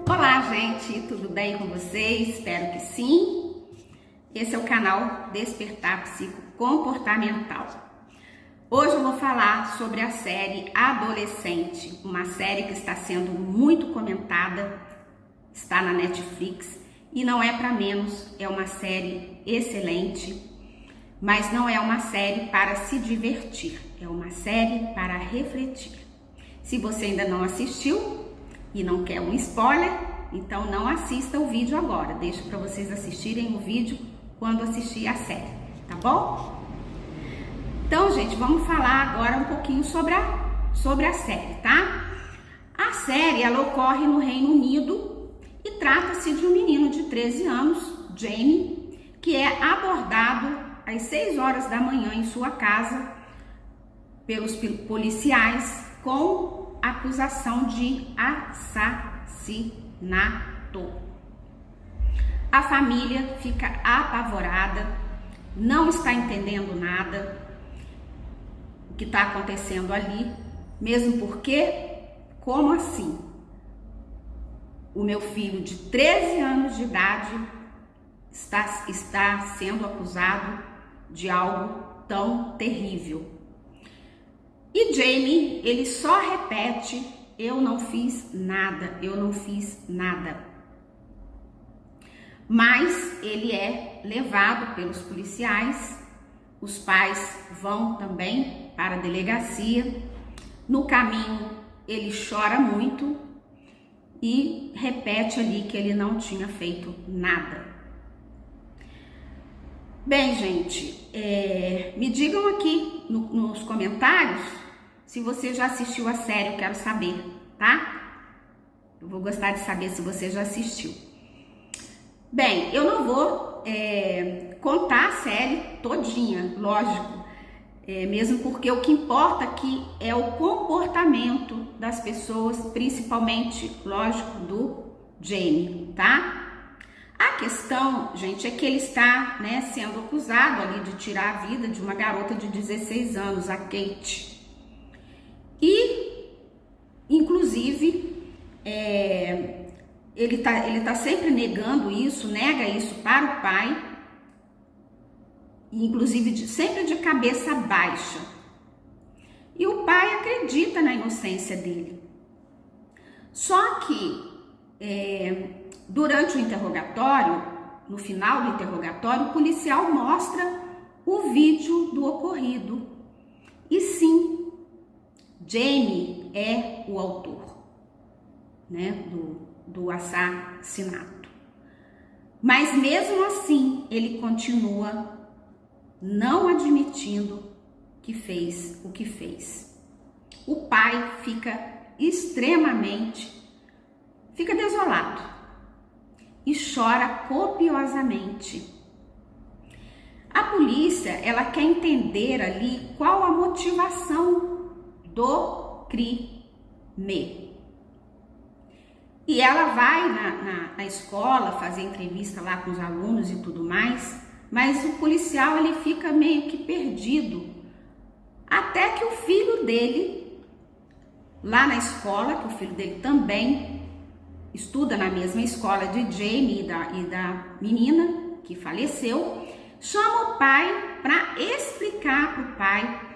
Olá, gente, tudo bem com vocês? Espero que sim. Esse é o canal Despertar Psicocomportamental. Hoje eu vou falar sobre a série Adolescente, uma série que está sendo muito comentada, está na Netflix e não é para menos, é uma série excelente, mas não é uma série para se divertir, é uma série para refletir. Se você ainda não assistiu e não quer um spoiler, então não assista o vídeo agora. Deixo para vocês assistirem o vídeo quando assistir a série, tá bom? Então, gente, vamos falar agora um pouquinho sobre a série, tá? A série, ela ocorre no Reino Unido e trata-se de um menino de 13 anos, Jamie, que é abordado às 6 horas da manhã em sua casa pelos policiais com acusação de assassinato. A família fica apavorada, não está entendendo nada o que está acontecendo ali, mesmo porque, como assim? O meu filho de 13 anos de idade está sendo acusado de algo tão terrível. E Jamie, ele só repete: eu não fiz nada, eu não fiz nada. Mas ele é levado pelos policiais, os pais vão também para a delegacia. No caminho, ele chora muito e repete ali que ele não tinha feito nada. Bem, gente, me digam aqui nos comentários se você já assistiu a série, eu quero saber, tá? Eu vou gostar de saber se você já assistiu. Bem, eu não vou contar a série todinha, lógico, mesmo porque o que importa aqui é o comportamento das pessoas, principalmente, lógico, do Jamie, tá? A questão, gente, é que ele está, sendo acusado ali de tirar a vida de uma garota de 16 anos, a Kate. E, inclusive, ele tá sempre negando isso, nega isso para o pai, inclusive sempre de cabeça baixa. E o pai acredita na inocência dele. Só que, durante o interrogatório, no final do interrogatório, o policial mostra o vídeo do ocorrido. E sim, Jamie é o autor, do assassinato. Mas mesmo assim, ele continua não admitindo que fez o que fez. O pai fica desolado e chora copiosamente. A polícia, ela quer entender ali qual a motivação do crime. E ela vai na escola fazer entrevista lá com os alunos e tudo mais, mas o policial, ele fica meio que perdido, até que o filho dele, lá na escola, que o filho dele também estuda na mesma escola de Jamie e da menina que faleceu, chama o pai para explicar para o pai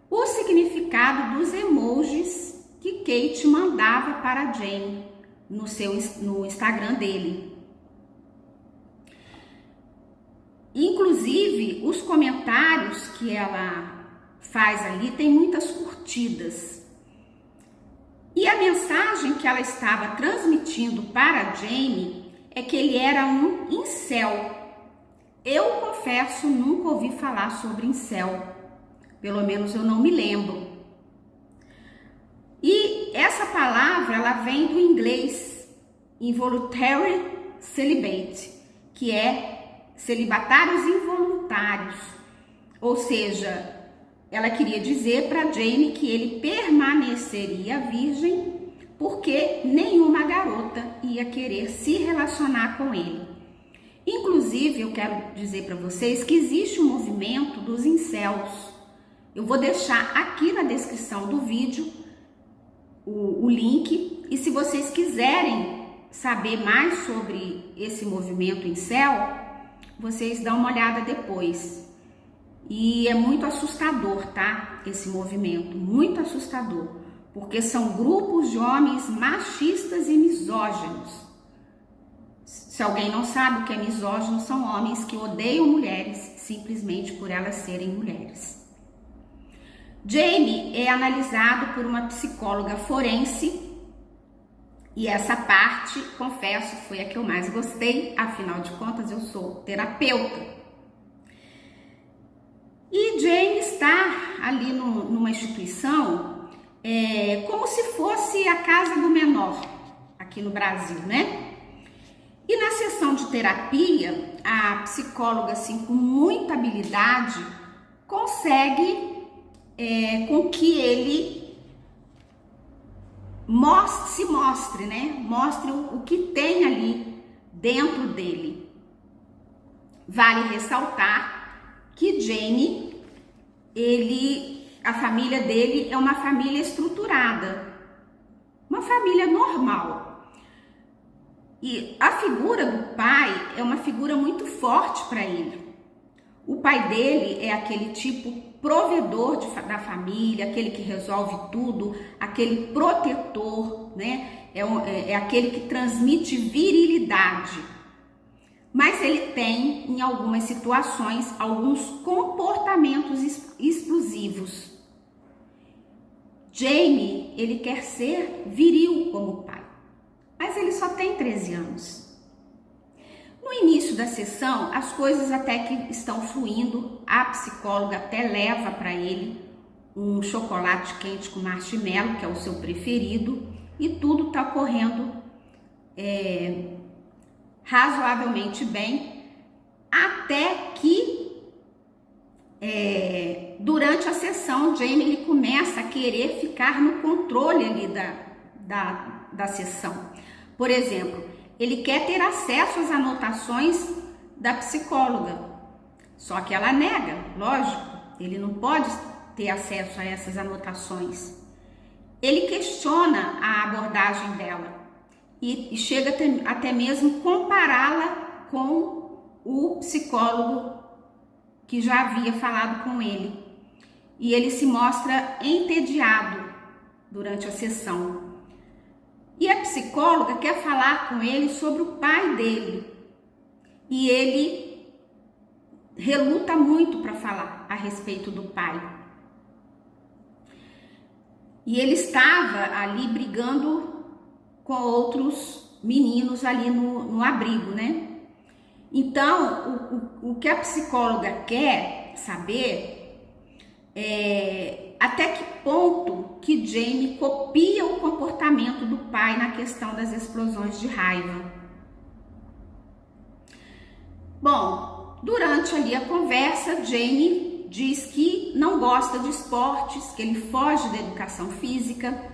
o significado dos emojis que Kate mandava para Jamie no Instagram dele. Inclusive, os comentários que ela faz ali tem muitas curtidas. E a mensagem que ela estava transmitindo para Jamie é que ele era um incel. Eu confesso, nunca ouvi falar sobre incel. Pelo menos eu não me lembro. E essa palavra, ela vem do inglês involuntary celibate, que é celibatários involuntários. Ou seja, ela queria dizer para Jamie que ele permaneceria virgem porque nenhuma garota ia querer se relacionar com ele. Inclusive, eu quero dizer para vocês que existe um movimento dos incels. Eu vou deixar aqui na descrição do vídeo o link, e se vocês quiserem saber mais sobre esse movimento incel, vocês dão uma olhada depois. E é muito assustador, tá? Esse movimento, muito assustador, porque são grupos de homens machistas e misóginos. Se alguém não sabe o que é misógino, são homens que odeiam mulheres simplesmente por elas serem mulheres. Jamie é analisado por uma psicóloga forense e essa parte, confesso, foi a que eu mais gostei, afinal de contas eu sou terapeuta. E Jamie está ali numa instituição como se fosse a casa do menor aqui no Brasil, né? E na sessão de terapia, a psicóloga, assim, com muita habilidade, consegue com que ele mostre, né? Mostre o que tem ali dentro dele. Vale ressaltar que Jamie, a família dele é uma família estruturada, uma família normal. E a figura do pai é uma figura muito forte para ele. O pai dele é aquele tipo provedor da família, aquele que resolve tudo, aquele protetor, né? É aquele que transmite virilidade. Mas ele tem, em algumas situações, alguns comportamentos explosivos. Jamie, ele quer ser viril como o pai, mas ele só tem 13 anos. No início da sessão, as coisas até que estão fluindo, a psicóloga até leva para ele um chocolate quente com marshmallow, que é o seu preferido, e tudo está correndo razoavelmente bem, até que durante a sessão, Jamie ele começa a querer ficar no controle ali da sessão. Por exemplo, ele quer ter acesso às anotações da psicóloga, só que ela nega, lógico, ele não pode ter acesso a essas anotações. Ele questiona a abordagem dela e chega até mesmo compará-la com o psicólogo que já havia falado com ele. E ele se mostra entediado durante a sessão. E a psicóloga quer falar com ele sobre o pai dele. E ele reluta muito para falar a respeito do pai. E ele estava ali brigando com outros meninos ali no abrigo, né? Então, o que a psicóloga quer saber é até que ponto que Jamie copia o comportamento do pai na questão das explosões de raiva. Bom, durante ali a conversa, Jamie diz que não gosta de esportes, que ele foge da educação física,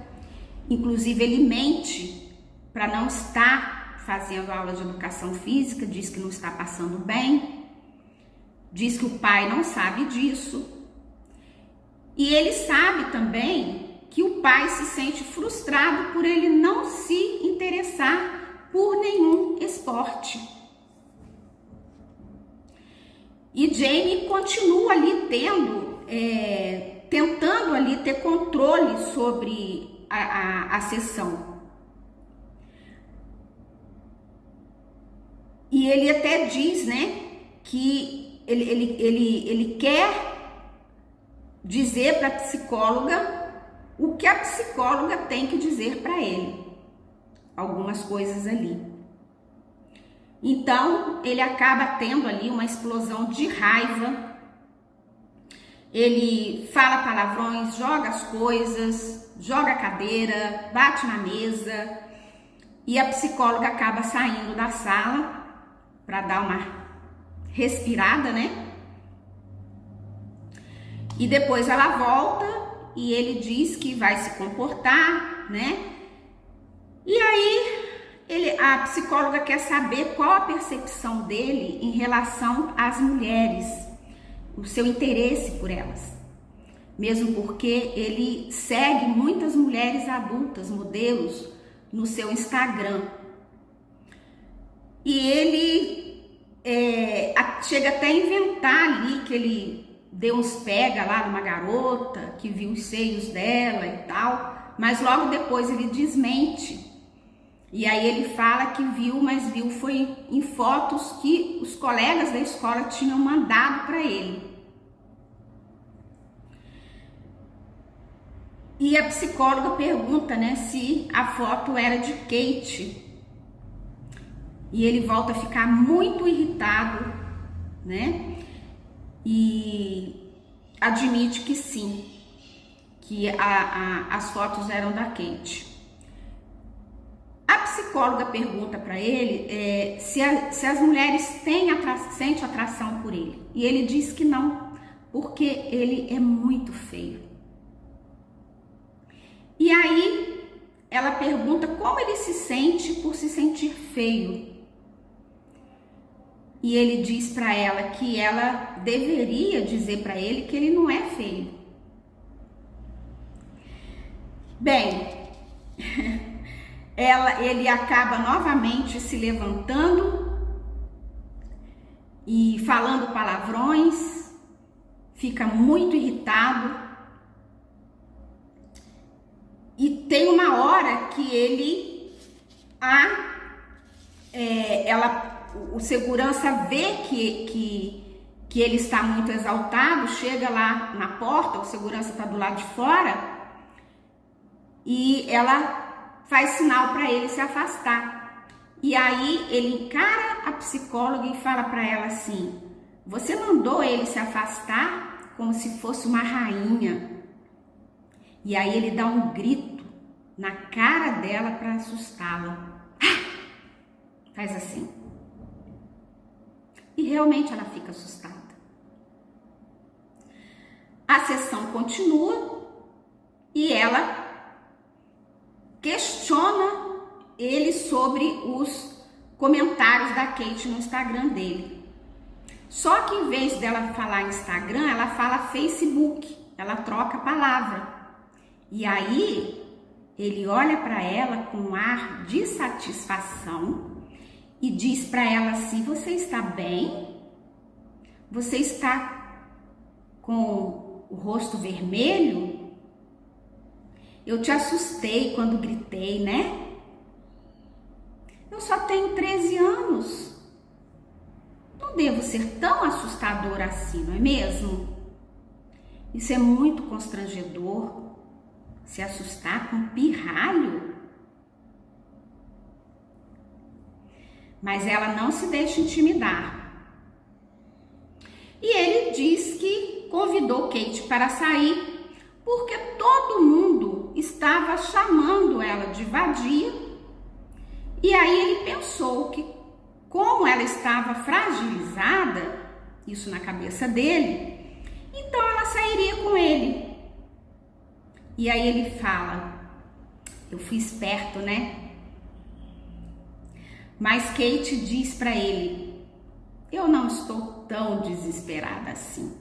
inclusive ele mente para não estar fazendo aula de educação física, diz que não está passando bem, diz que o pai não sabe disso. E ele sabe também que o pai se sente frustrado por ele não se interessar por nenhum esporte. E Jamie continua ali tentando ali ter controle sobre a sessão. E ele até diz, né, que ele quer dizer para a psicóloga o que a psicóloga tem que dizer para ele. Algumas coisas ali. Então, ele acaba tendo ali uma explosão de raiva. Ele fala palavrões, joga as coisas, joga a cadeira, bate na mesa. E a psicóloga acaba saindo da sala para dar uma respirada, né? E depois ela volta e ele diz que vai se comportar, né? E aí a psicóloga quer saber qual a percepção dele em relação às mulheres, o seu interesse por elas. Mesmo porque ele segue muitas mulheres adultas, modelos, no seu Instagram. E ele chega até a inventar ali que ele deu uns pega lá numa garota, que viu os seios dela e tal, mas logo depois ele desmente. E aí ele fala que viu, mas viu foi em fotos que os colegas da escola tinham mandado para ele. E a psicóloga pergunta, né, se a foto era de Kate. E ele volta a ficar muito irritado, né? E admite que sim, que as fotos eram da Kate. A psicóloga pergunta para ele se as mulheres sentem atração por ele. E ele diz que não, porque ele é muito feio. E aí ela pergunta como ele se sente por se sentir feio. E ele diz para ela que ela deveria dizer para ele que ele não é feio. Bem, ele acaba novamente se levantando e falando palavrões, fica muito irritado. E tem uma hora que o segurança vê que ele está muito exaltado, chega lá na porta, o segurança está do lado de fora, e ela faz sinal para ele se afastar. E aí ele encara a psicóloga e fala para ela assim: você mandou ele se afastar como se fosse uma rainha. E aí ele dá um grito na cara dela para assustá-la. Faz assim. E realmente ela fica assustada. A sessão continua e ela questiona ele sobre os comentários da Kate no Instagram dele. Só que em vez dela falar Instagram, ela fala Facebook. Ela troca a palavra. E aí ele olha para ela com um ar de satisfação e diz para ela assim: você está bem? Você está com o rosto vermelho? Eu te assustei quando gritei, né? Eu só tenho 13 anos. Não devo ser tão assustadora assim, não é mesmo? Isso é muito constrangedor. Se assustar com um pirralho. Mas ela não se deixa intimidar. E ele diz que convidou Kate para sair porque todo mundo estava chamando ela de vadia. E aí ele pensou que, como ela estava fragilizada, isso na cabeça dele, então ela sairia com ele. E aí ele fala: eu fui esperto, né? Mas Kate diz para ele: eu não estou tão desesperada assim.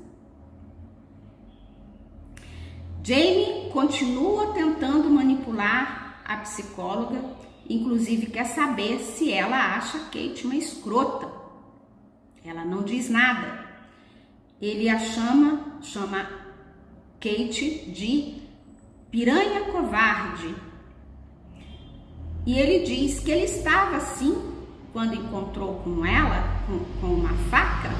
Jamie continua tentando manipular a psicóloga, inclusive quer saber se ela acha Kate uma escrota. Ela não diz nada. Ele a chama Kate de piranha covarde. E ele diz que ele estava assim quando encontrou com ela com uma faca,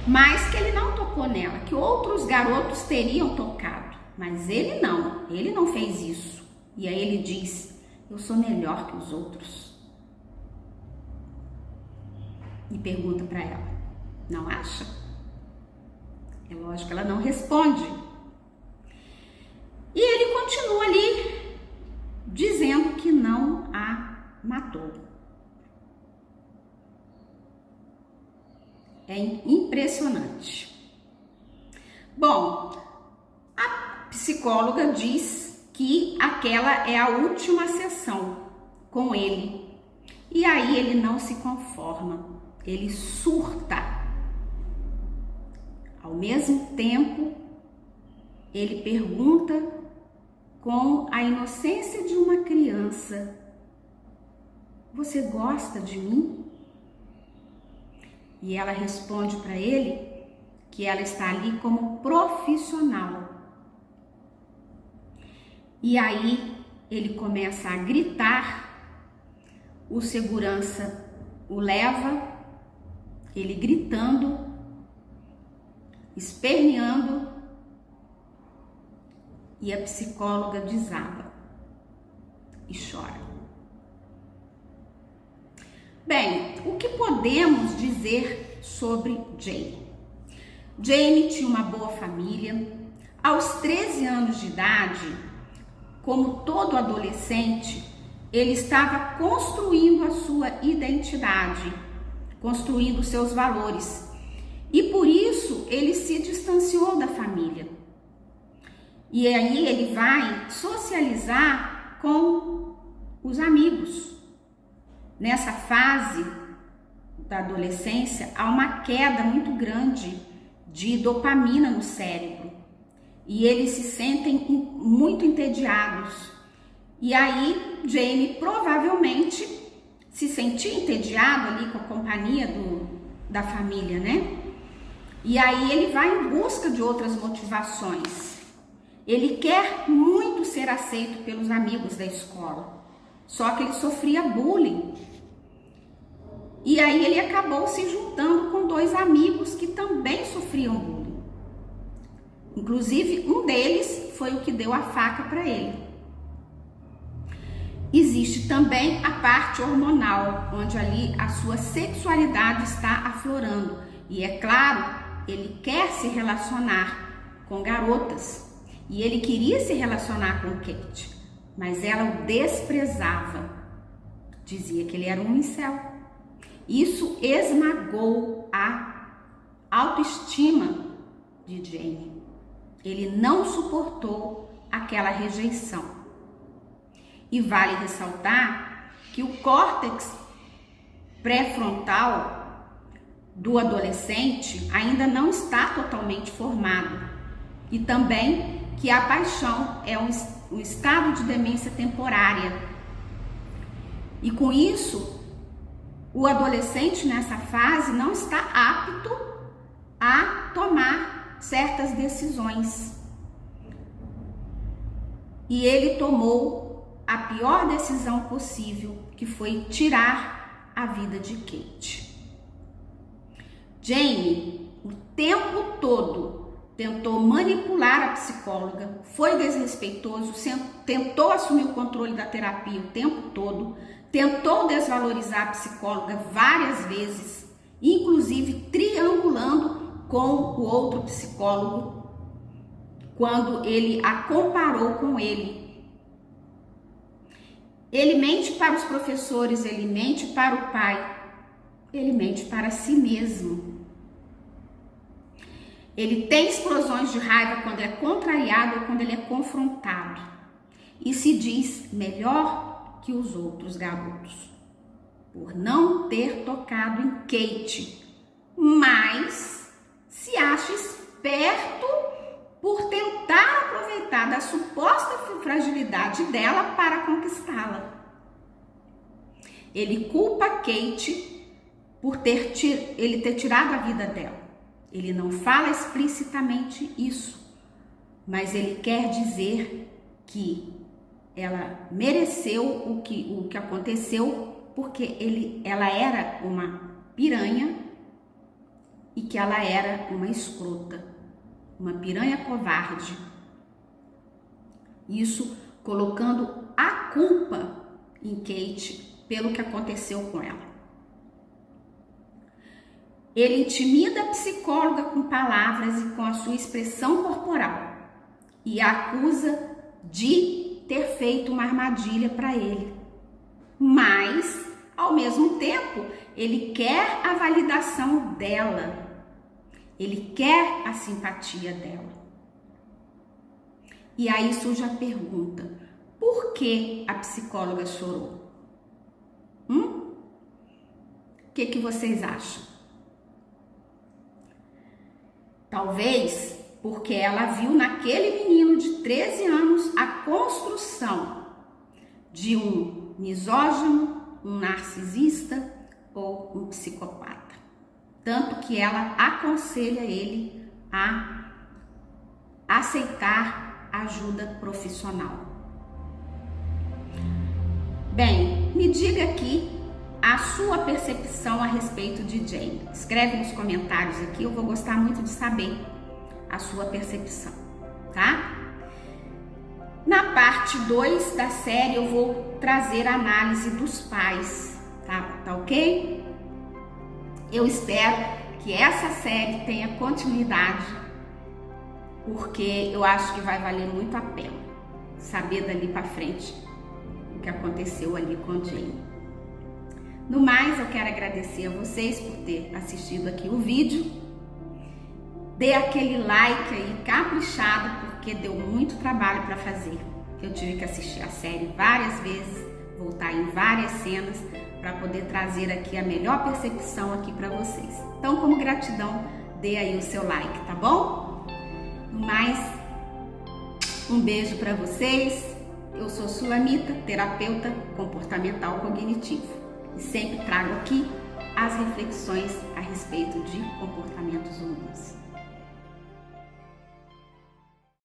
mas que ele não tocou nela, que outros garotos teriam tocado, mas ele não fez isso. E aí ele diz: eu sou melhor que os outros. E pergunta para ela: não acha? É lógico que ela não responde. E ele continua ali dizendo que não a matou. É impressionante. Bom, a psicóloga diz que aquela é a última sessão com ele. E aí ele não se conforma, ele surta. Ao mesmo tempo, ele pergunta com a inocência de uma criança: você gosta de mim? E ela responde para ele que ela está ali como profissional. E aí ele começa a gritar, o segurança o leva, ele gritando, esperneando, e a psicóloga desaba e chora. Bem, o que podemos dizer sobre Jamie? Jamie tinha uma boa família. Aos 13 anos de idade, como todo adolescente, ele estava construindo a sua identidade, construindo seus valores. E por isso ele se distanciou da família. E aí ele vai socializar com os amigos. Nessa fase da adolescência, há uma queda muito grande de dopamina no cérebro. E eles se sentem muito entediados. E aí, Jamie provavelmente se sentia entediado ali com a companhia da família, né? E aí ele vai em busca de outras motivações. Ele quer muito ser aceito pelos amigos da escola, só que ele sofria bullying. E aí ele acabou se juntando com 2 amigos que também sofriam bullying. Inclusive, um deles foi o que deu a faca para ele. Existe também a parte hormonal, onde ali a sua sexualidade está aflorando. E é claro, ele quer se relacionar com garotas. E ele queria se relacionar com Kate, mas ela o desprezava. Dizia que ele era um incel. Isso esmagou a autoestima de Jamie. Ele não suportou aquela rejeição. E vale ressaltar que o córtex pré-frontal do adolescente ainda não está totalmente formado. E também que a paixão é um estado de demência temporária. E com isso, o adolescente nessa fase não está apto a tomar certas decisões. E ele tomou a pior decisão possível, que foi tirar a vida de Kate. Jamie, o tempo todo, tentou manipular a psicóloga, foi desrespeitoso, tentou assumir o controle da terapia o tempo todo, tentou desvalorizar a psicóloga várias vezes, inclusive triangulando com o outro psicólogo, quando ele a comparou com ele. Ele mente para os professores, ele mente para o pai, ele mente para si mesmo. Ele tem explosões de raiva quando é contrariado ou quando ele é confrontado. E se diz melhor que os outros garotos, por não ter tocado em Kate, mas se acha esperto por tentar aproveitar da suposta fragilidade dela para conquistá-la. Ele culpa Kate por ele ter tirado a vida dela. Ele não fala explicitamente isso, mas ele quer dizer que ela mereceu o que aconteceu porque ela era uma piranha e que ela era uma escrota, uma piranha covarde. Isso colocando a culpa em Kate pelo que aconteceu com ela. Ele intimida a psicóloga com palavras e com a sua expressão corporal e a acusa de ter feito uma armadilha para ele. Mas, ao mesmo tempo, ele quer a validação dela. Ele quer a simpatia dela. E aí surge a pergunta: por que a psicóloga chorou? O que vocês acham? Talvez porque ela viu naquele menino de 13 anos a construção de um misógino, um narcisista ou um psicopata. Tanto que ela aconselha ele a aceitar ajuda profissional. Bem, me diga aqui a sua percepção a respeito de Jamie. Escreve nos comentários aqui, eu vou gostar muito de saber a sua percepção, tá? Na parte 2 da série eu vou trazer a análise dos pais, tá ok? Eu espero que essa série tenha continuidade, porque eu acho que vai valer muito a pena saber dali para frente o que aconteceu ali com o Jamie. No mais, eu quero agradecer a vocês por ter assistido aqui o vídeo. Dê aquele like aí caprichado, porque deu muito trabalho para fazer. Eu tive que assistir a série várias vezes, voltar em várias cenas para poder trazer aqui a melhor percepção aqui para vocês. Então, como gratidão, dê aí o seu like, tá bom? No mais, um beijo para vocês. Eu sou Sulamita, terapeuta comportamental cognitivo, e sempre trago aqui as reflexões a respeito de comportamentos humanos.